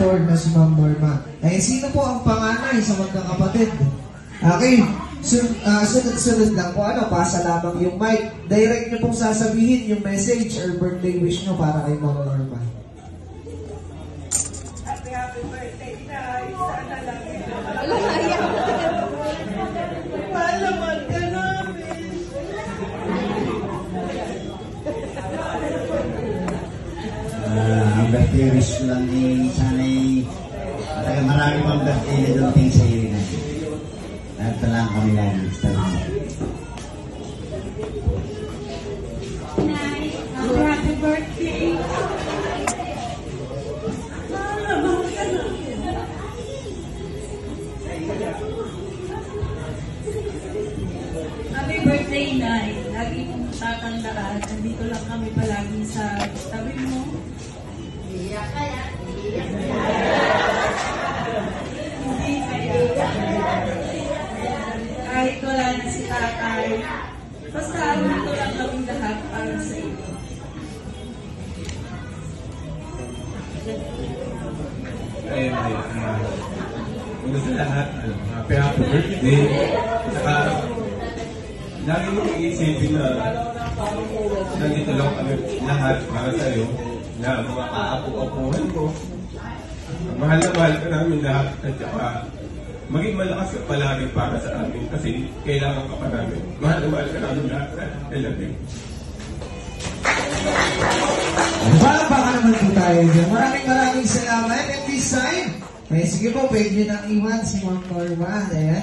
Lord na si Ma'am Norma. Eh, sino po ang panganay sa magkakapatid? Okay, sunod-sunod lang po. Pasa lamang yung mic. Direct nyo pong sasabihin yung message or birthday wish nyo para kay Ma'am Norma. Happy birthday, Nay. Sana lang malaman ka namin. Ang birthday wish ko lang sana'y marami pang birthday na dumating sa iyo na. At talang kami lagi. Nay, happy birthday. Malaman ka namin. Happy birthday, Nay. Lagi mong tatandaan. Nandito lang kami palagi sa tabi mo. Iiyak kaya. Hindi kaya. Kahit wala na si tatay. Basta nandito lang kami lahat para sa iyo. Ayun, una sa lahat, happy birthday. Saka, lagi mo iisipin na nandito lang kami lahat para sa iyo, na mga kaapu-apuhan ko. Mahal ka namin lahat at saka maging malakas ka palagi para sa amin kasi kailangan ka pa namin. Mahal ka namin lahat. I love you. Baka naman po tayo dyan. Maraming salamat. And this time, sige po, pwede nyo nang iwan si Ma'am Norma. Ayan.